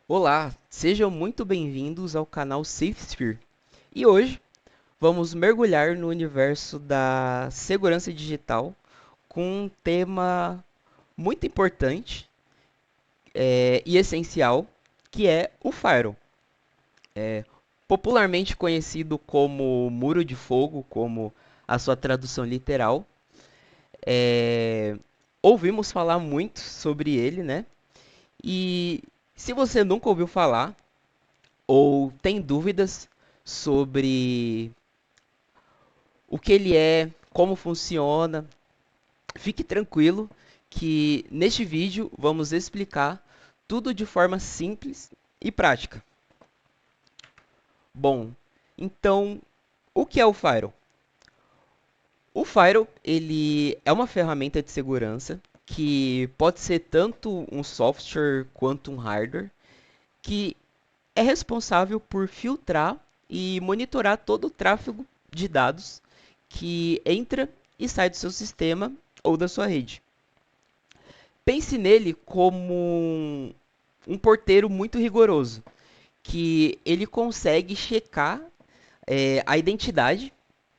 Olá, sejam muito bem-vindos ao canal SafeSphere. E hoje vamos mergulhar no universo da segurança digital com um tema muito importante e essencial, que é o Firewall. Popularmente conhecido como Muro de Fogo, como a sua tradução literal. É, Ouvimos falar muito sobre ele, né? E se você nunca ouviu falar, ou tem dúvidas sobre o que ele é, como funciona, fique tranquilo que neste vídeo vamos explicar tudo de forma simples e prática. Bom, então o que é o Firewall? O Firewall ele é uma ferramenta de segurança que pode ser tanto um software quanto um hardware que é responsável por filtrar e monitorar todo o tráfego de dados que entra e sai do seu sistema ou da sua rede. Pense nele como um porteiro muito rigoroso, que ele consegue checar a identidade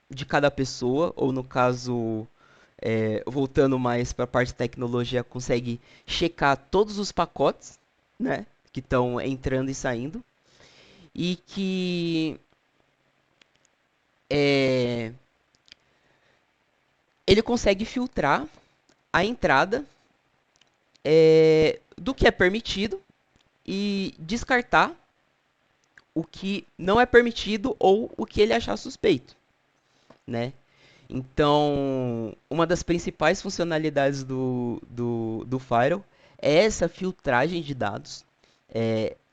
de cada pessoa, ou no caso, voltando mais para a parte de tecnologia, consegue checar todos os pacotes, né, que estão entrando e saindo, e que é, ele consegue filtrar a entrada do que é permitido e descartar o que não é permitido ou o que ele achar suspeito, né? Então, uma das principais funcionalidades do Firewall é essa filtragem de dados.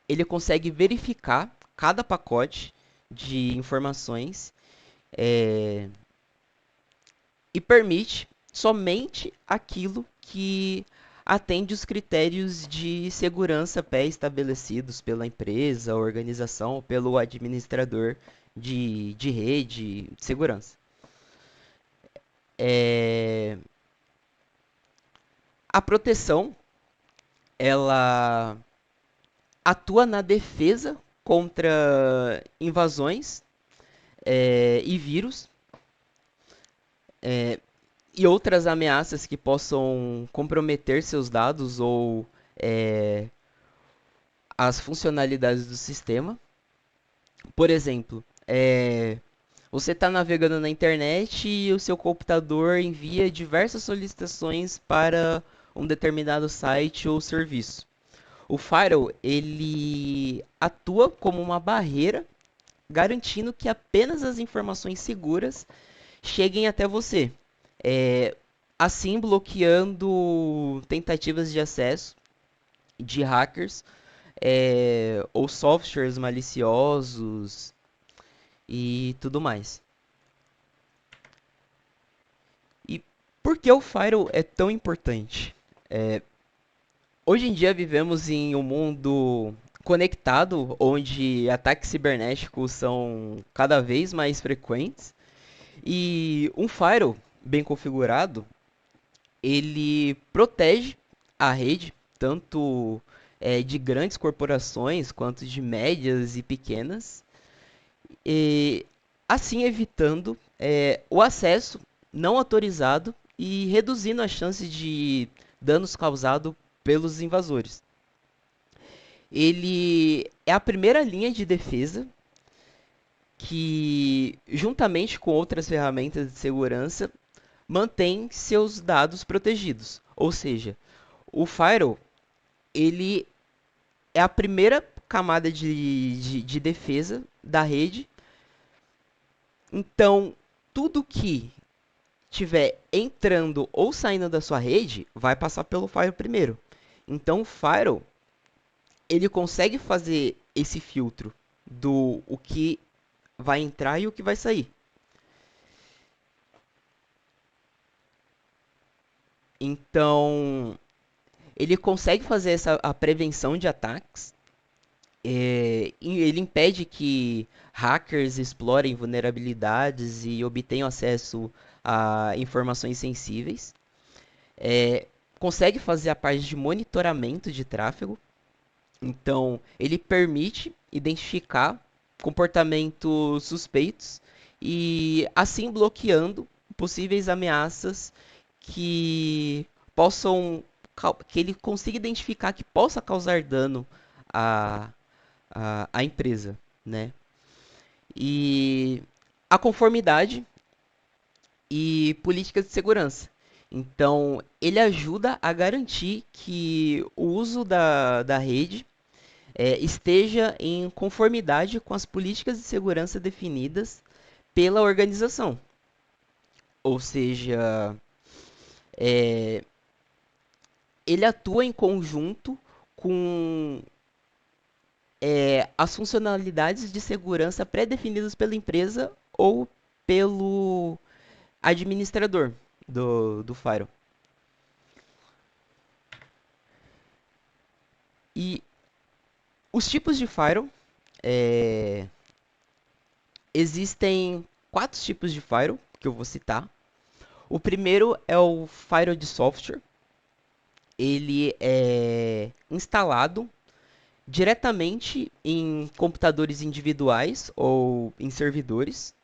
Ele consegue verificar cada pacote de informações é, e permite somente aquilo que atende os critérios de segurança pré-estabelecidos pela empresa, organização ou pelo administrador de rede de segurança. É, a proteção ela atua na defesa contra invasões e vírus e outras ameaças que possam comprometer seus dados ou é, as funcionalidades do sistema. Por exemplo, você está navegando na internet e o seu computador envia diversas solicitações para um determinado site ou serviço. O Firewall ele atua como uma barreira, garantindo que apenas as informações seguras cheguem até você, é, assim bloqueando tentativas de acesso de hackers ou softwares maliciosos e tudo mais. E por que o Firewall é tão importante? Hoje em dia vivemos em um mundo conectado, onde ataques cibernéticos são cada vez mais frequentes, e um Firewall bem configurado, ele protege a rede, tanto de grandes corporações quanto de médias e pequenas, e assim evitando o acesso não autorizado e reduzindo as chances de danos causados pelos invasores. Ele é a primeira linha de defesa que, juntamente com outras ferramentas de segurança, mantém seus dados protegidos. Ou seja, o Firewall ele é a primeira camada de defesa da rede. Então, tudo que estiver entrando ou saindo da sua rede vai passar pelo Firewall primeiro. Então, o Firewall ele consegue fazer esse filtro do o que vai entrar e o que vai sair. Então, ele consegue fazer a prevenção de ataques. E ele impede que hackers explorem vulnerabilidades e obtenham acesso a informações sensíveis. É, consegue fazer a parte de monitoramento de tráfego. Então, ele permite identificar comportamentos suspeitos e assim bloqueando possíveis ameaças que possam que ele consiga identificar que possa causar dano à, à empresa, né? E a conformidade e políticas de segurança. Então, ele ajuda a garantir que o uso da rede esteja em conformidade com as políticas de segurança definidas pela organização. Ou seja, é, ele atua em conjunto com as funcionalidades de segurança pré-definidas pela empresa ou pelo administrador do Firewall. E os tipos de Firewall, é, existem quatro tipos de Firewall que eu vou citar. O primeiro é o Firewall de software. Ele é instalado diretamente em computadores individuais ou em servidores.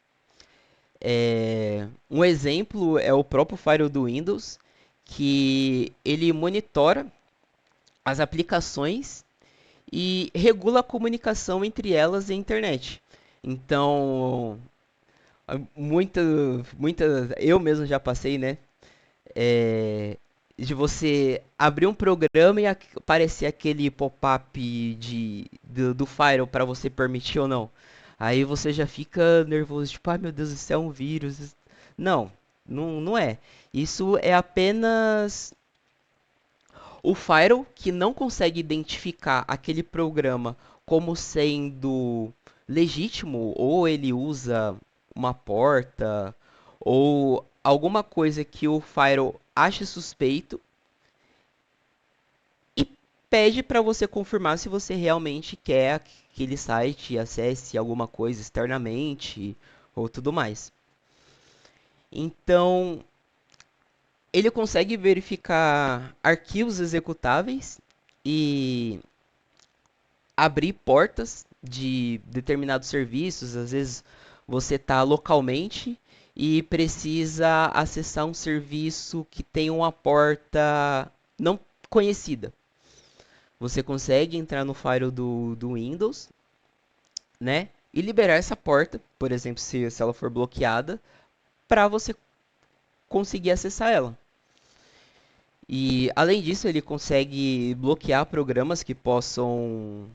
Um exemplo é o próprio Firewall do Windows, que ele monitora as aplicações e regula a comunicação entre elas e a internet. Então, muita, muita, eu mesmo já passei, né? é, de você abrir um programa e aparecer aquele pop-up do Firewall para você permitir ou não. Aí você já fica nervoso, tipo, ai meu Deus, isso é um vírus. Não, não é. Isso é apenas o Firewall que não consegue identificar aquele programa como sendo legítimo, ou ele usa uma porta, ou alguma coisa que o Firewall ache suspeito e pede para você confirmar se você realmente quer aquele site, acesse alguma coisa externamente ou tudo mais. Então, ele consegue verificar arquivos executáveis e abrir portas de determinados serviços. Às vezes você está localmente e precisa acessar um serviço que tem uma porta não conhecida. Você consegue entrar no Firewall do Windows, né? E liberar essa porta, por exemplo, se ela for bloqueada, para você conseguir acessar ela. E além disso, ele consegue bloquear programas que possam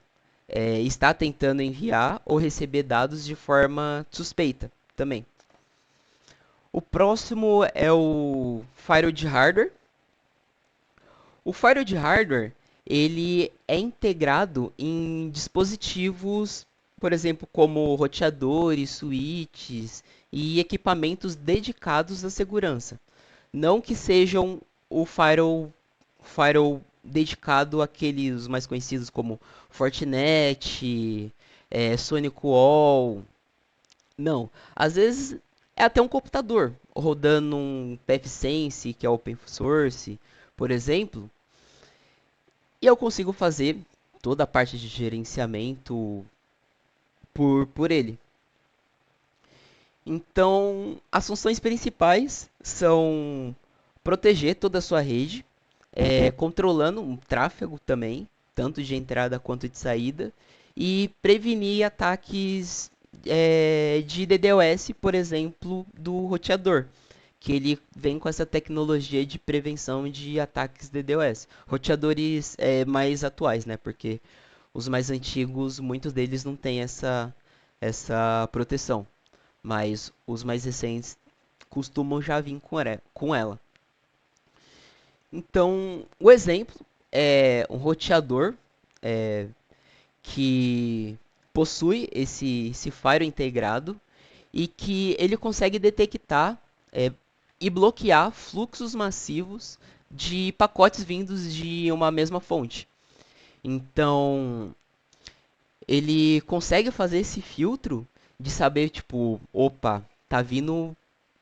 estar tentando enviar ou receber dados de forma suspeita também. O próximo é o Firewall de hardware. O Firewall de hardware ele é integrado em dispositivos, por exemplo, como roteadores, switches e equipamentos dedicados à segurança. Não que sejam o firewall dedicado àqueles mais conhecidos como Fortinet, SonicWall. Não. Às vezes é até um computador rodando um pfSense, que é open source, por exemplo, e eu consigo fazer toda a parte de gerenciamento por ele. Então, as funções principais são proteger toda a sua rede, controlando o tráfego também, tanto de entrada quanto de saída, e prevenir ataques de DDoS, por exemplo, do roteador, que ele vem com essa tecnologia de prevenção de ataques DDoS. Roteadores mais atuais, né? Porque os mais antigos, muitos deles não têm essa proteção, mas os mais recentes costumam já vir com ela. Então, o exemplo é um roteador é, que possui esse Firewall integrado e que ele consegue detectar é, e bloquear fluxos massivos de pacotes vindos de uma mesma fonte. Então, ele consegue fazer esse filtro de saber, tipo, opa, tá vindo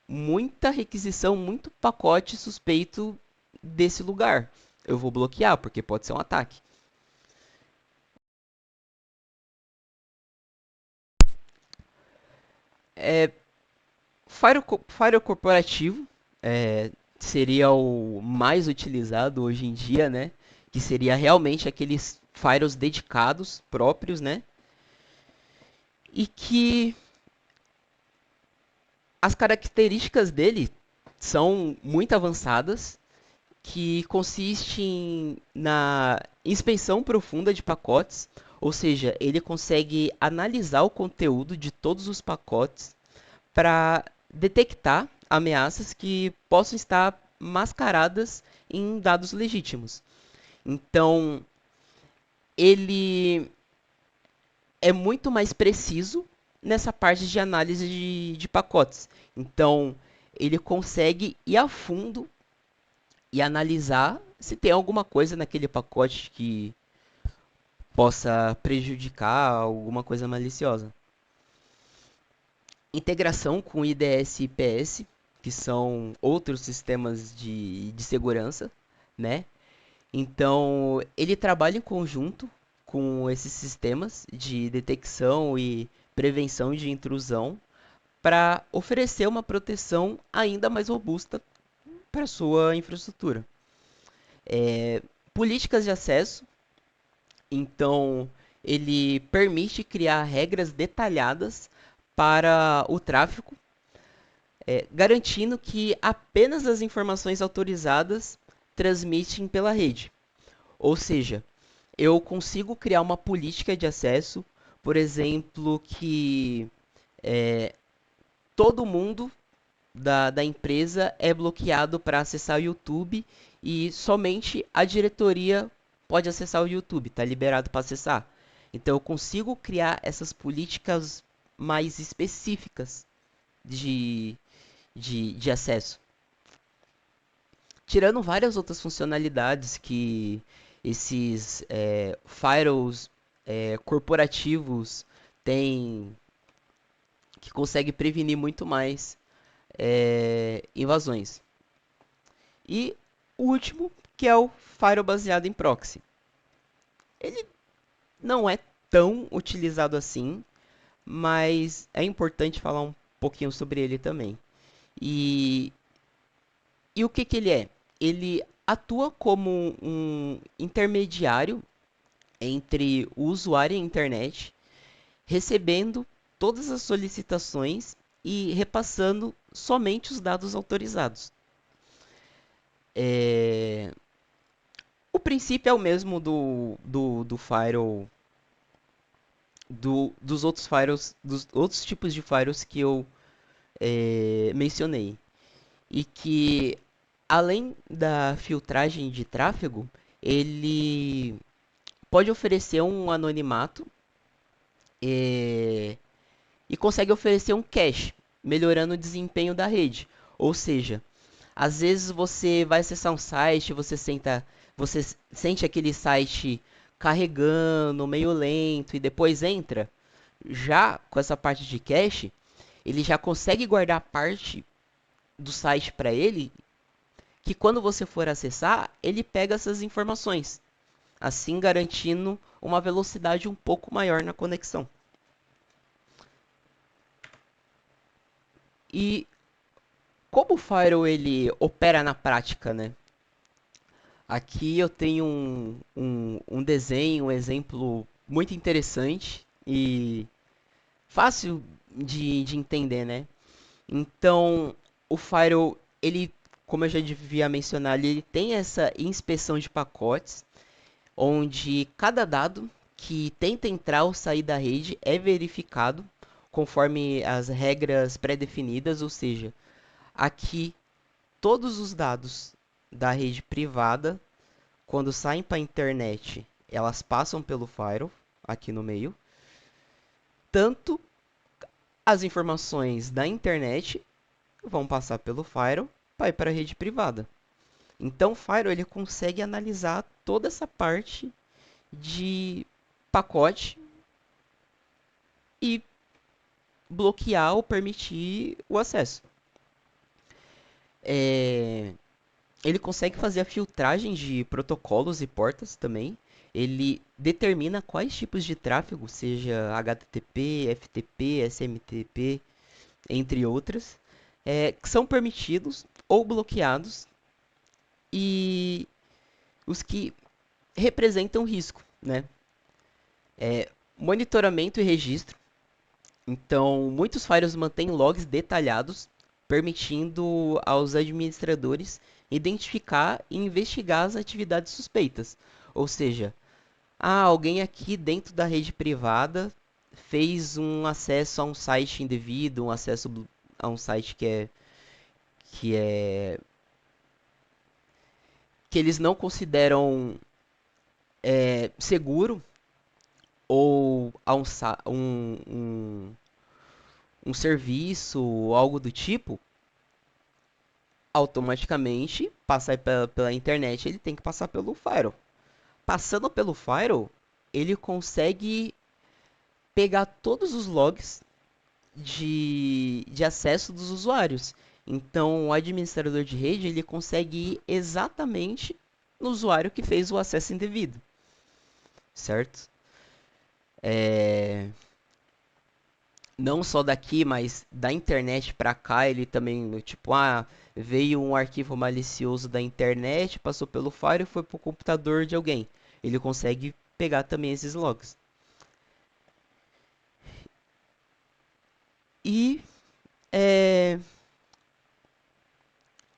muita requisição, muito pacote suspeito desse lugar. Eu vou bloquear, porque pode ser um ataque. Firewall corporativo é, seria o mais utilizado hoje em dia, né? Que seria realmente aqueles firewalls dedicados, próprios, né? E que as características dele são muito avançadas, que consistem na inspeção profunda de pacotes, ou seja, ele consegue analisar o conteúdo de todos os pacotes para detectar ameaças que possam estar mascaradas em dados legítimos. Então, ele é muito mais preciso nessa parte de análise de pacotes. Então, ele consegue ir a fundo e analisar se tem alguma coisa naquele pacote que possa prejudicar alguma coisa maliciosa. Integração com IDS e IPS, que são outros sistemas de segurança, né? Então, ele trabalha em conjunto com esses sistemas de detecção e prevenção de intrusão para oferecer uma proteção ainda mais robusta para sua infraestrutura. Políticas de acesso, então ele permite criar regras detalhadas para o tráfego, garantindo que apenas as informações autorizadas transmitem pela rede. Ou seja, eu consigo criar uma política de acesso, por exemplo, que todo mundo da empresa é bloqueado para acessar o YouTube e somente a diretoria pode acessar o YouTube, está liberado para acessar. Então eu consigo criar essas políticas mais específicas de, de acesso. Tirando várias outras funcionalidades que esses firewalls corporativos têm, que consegue prevenir muito mais invasões. E o último, que é o firewall baseado em proxy. Ele não é tão utilizado assim, mas é importante falar um pouquinho sobre ele também. E, e o que, que ele é? Ele atua como um intermediário entre o usuário e a internet, recebendo todas as solicitações e repassando somente os dados autorizados. É, O princípio é o mesmo do firewall, dos outros firewalls, dos outros tipos de firewalls que eu mencionei. E que, além da filtragem de tráfego, ele pode oferecer um anonimato é, e consegue oferecer um cache, melhorando o desempenho da rede. Ou seja, às vezes você vai acessar um site, você sente aquele site carregando, meio lento e depois entra. Já com essa parte de cache, ele já consegue guardar parte do site para ele, que quando você for acessar, ele pega essas informações, assim garantindo uma velocidade um pouco maior na conexão. E como o Firewall ele opera na prática, né? Aqui eu tenho um desenho, um exemplo muito interessante e fácil de entender, né? Então, o Firewall, ele, como eu já devia mencionar ali, ele tem essa inspeção de pacotes, onde cada dado que tenta entrar ou sair da rede é verificado conforme as regras pré-definidas, ou seja, aqui todos os dados da rede privada, quando saem para a internet, elas passam pelo firewall aqui no meio, tanto as informações da internet vão passar pelo firewall para ir para a rede privada. Então, o firewall ele consegue analisar toda essa parte de pacote e bloquear ou permitir o acesso. É, Ele consegue fazer a filtragem de protocolos e portas também. Ele determina quais tipos de tráfego, seja HTTP, FTP, SMTP, entre outras, que são permitidos ou bloqueados e os que representam risco, né? Monitoramento e registro. Então, muitos firewalls mantêm logs detalhados, permitindo aos administradores identificar e investigar as atividades suspeitas. Ou seja, alguém aqui dentro da rede privada fez um acesso a um site indevido, um acesso a um site que é que eles não consideram seguro, ou a um serviço ou algo do tipo, automaticamente passar pela internet ele tem que passar pelo firewall. Passando pelo firewall, ele consegue pegar todos os logs de acesso dos usuários. Então, o administrador de rede ele consegue ir exatamente no usuário que fez o acesso indevido, certo? É, não só daqui, mas da internet para cá, ele também, tipo, veio um arquivo malicioso da internet, passou pelo Fire e foi pro computador de alguém. Ele consegue pegar também esses logs. E, é,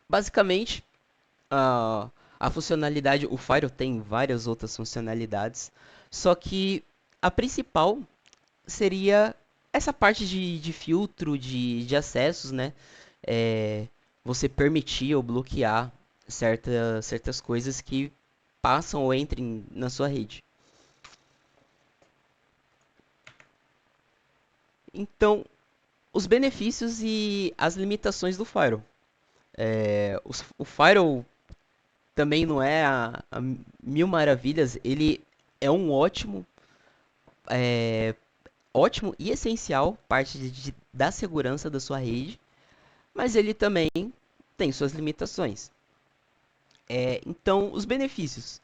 basicamente, a funcionalidade, o Fire tem várias outras funcionalidades, só que a principal seria essa parte de filtro de acessos, né? É, você permitir ou bloquear certas coisas que passam ou entrem na sua rede. Então, os benefícios e as limitações do Firewall. O Firewall também não é a mil maravilhas, ele é um ótimo e essencial parte da segurança da sua rede, mas ele também tem suas limitações. Então, os benefícios.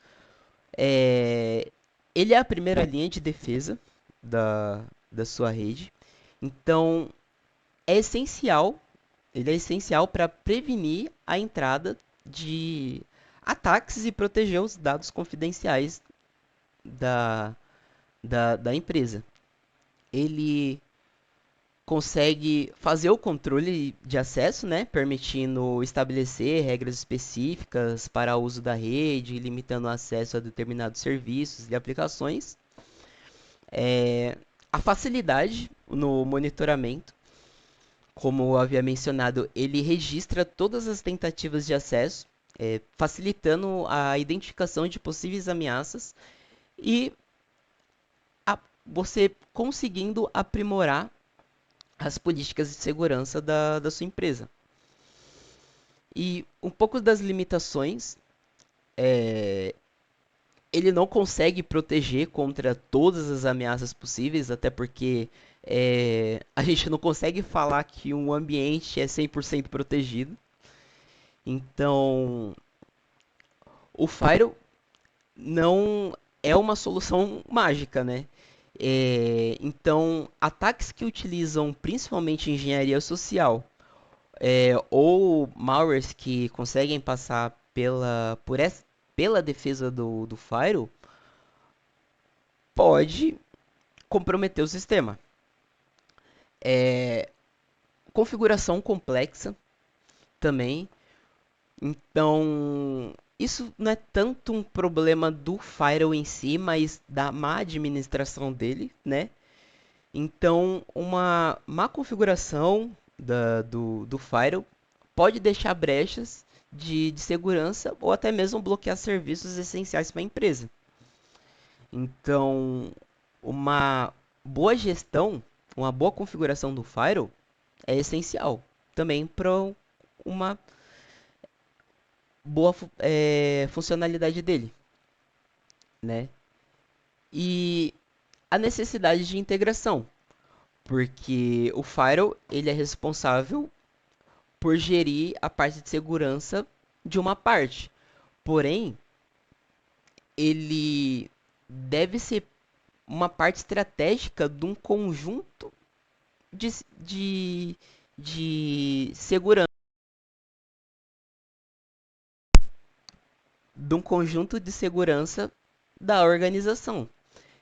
É, ele é a primeira linha de defesa da sua rede. Então, é essencial, ele é essencial para prevenir a entrada de ataques e proteger os dados confidenciais da, da empresa. Ele consegue fazer o controle de acesso, né, permitindo estabelecer regras específicas para o uso da rede, limitando o acesso a determinados serviços e aplicações. A facilidade no monitoramento, como eu havia mencionado, ele registra todas as tentativas de acesso, facilitando a identificação de possíveis ameaças e você conseguindo aprimorar as políticas de segurança da sua empresa. E um pouco das limitações, ele não consegue proteger contra todas as ameaças possíveis, até porque a gente não consegue falar que um ambiente é 100% protegido. Então, o Firewall não é uma solução mágica, né? Então, ataques que utilizam principalmente engenharia social ou malwares que conseguem passar pela defesa do Firewall pode comprometer o sistema. Configuração complexa também. Então, isso não é tanto um problema do Firewall em si, mas da má administração dele, né? Então, uma má configuração do Firewall pode deixar brechas de segurança ou até mesmo bloquear serviços essenciais para a empresa. Então, uma boa gestão, uma boa configuração do Firewall é essencial também para uma boa funcionalidade dele, né? E a necessidade de integração, porque o Firewall ele é responsável por gerir a parte de segurança de uma parte. Porém, ele deve ser uma parte estratégica de um conjunto de, de, de segurança, de um conjunto de segurança da organização.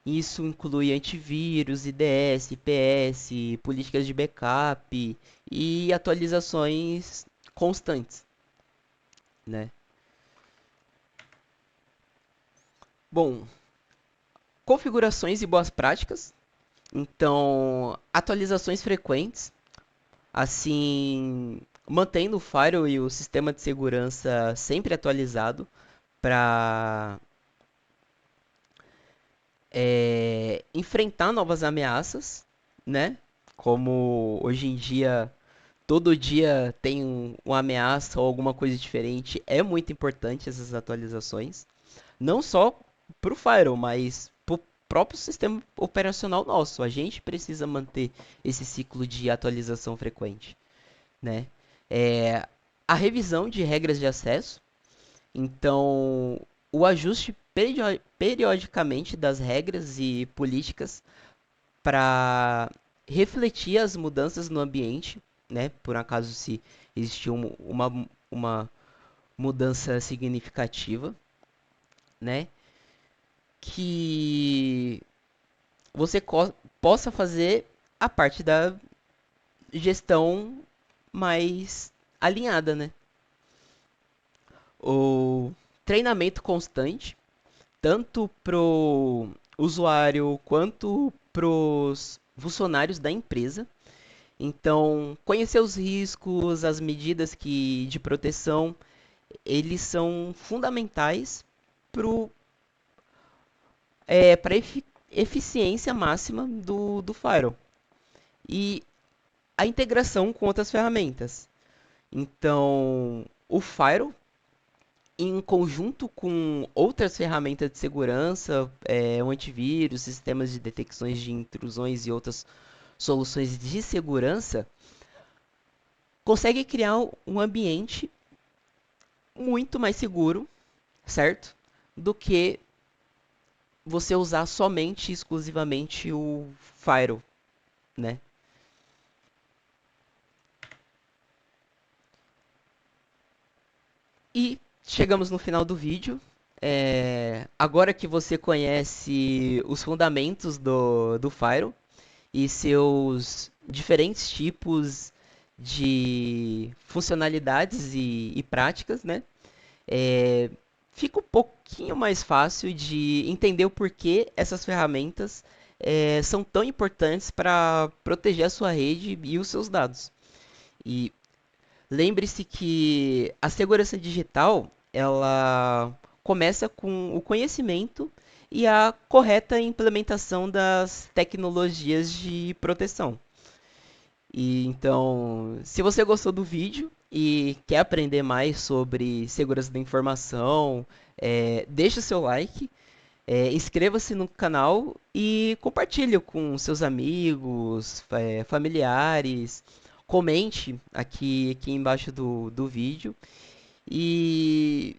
Isso inclui antivírus, IDS, IPS, políticas de backup e atualizações constantes, né? Bom, configurações e boas práticas. Então, atualizações frequentes, assim, mantendo o firewall e o sistema de segurança sempre atualizado para enfrentar novas ameaças, né? Como hoje em dia, todo dia tem uma ameaça ou alguma coisa diferente, é muito importante essas atualizações. Não só para o firewall, mas para o próprio sistema operacional nosso. A gente precisa manter esse ciclo de atualização frequente, né? É, a revisão de regras de acesso. Então, o ajuste periodicamente das regras e políticas para refletir as mudanças no ambiente, né? Por acaso se existir uma mudança significativa, né? Que você possa fazer a parte da gestão mais alinhada, né? O treinamento constante, tanto pro usuário quanto pros funcionários da empresa. Então, conhecer os riscos, as medidas de proteção, eles são fundamentais para eficiência máxima do Firewall. E a integração com outras ferramentas. Então, o Firewall, em conjunto com outras ferramentas de segurança, o antivírus, sistemas de detecções de intrusões e outras soluções de segurança, consegue criar um ambiente muito mais seguro, certo? Do que você usar somente, exclusivamente o Firewall, né? E chegamos no final do vídeo. Agora que você conhece os fundamentos do Firewall e seus diferentes tipos de funcionalidades e práticas, né? É, fica um pouquinho mais fácil de entender o porquê essas ferramentas são tão importantes para proteger a sua rede e os seus dados. E lembre-se que a segurança digital, ela começa com o conhecimento e a correta implementação das tecnologias de proteção. E então, se você gostou do vídeo e quer aprender mais sobre segurança da informação, deixe o seu like, inscreva-se no canal e compartilhe com seus amigos, familiares. Comente aqui embaixo do vídeo. E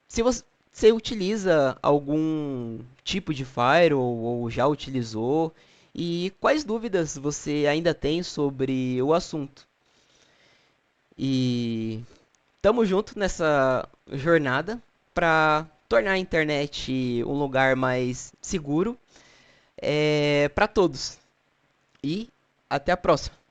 se você utiliza algum tipo de firewall ou já utilizou, e quais dúvidas você ainda tem sobre o assunto. E tamo junto nessa jornada para tornar a internet um lugar mais seguro para todos. E até a próxima.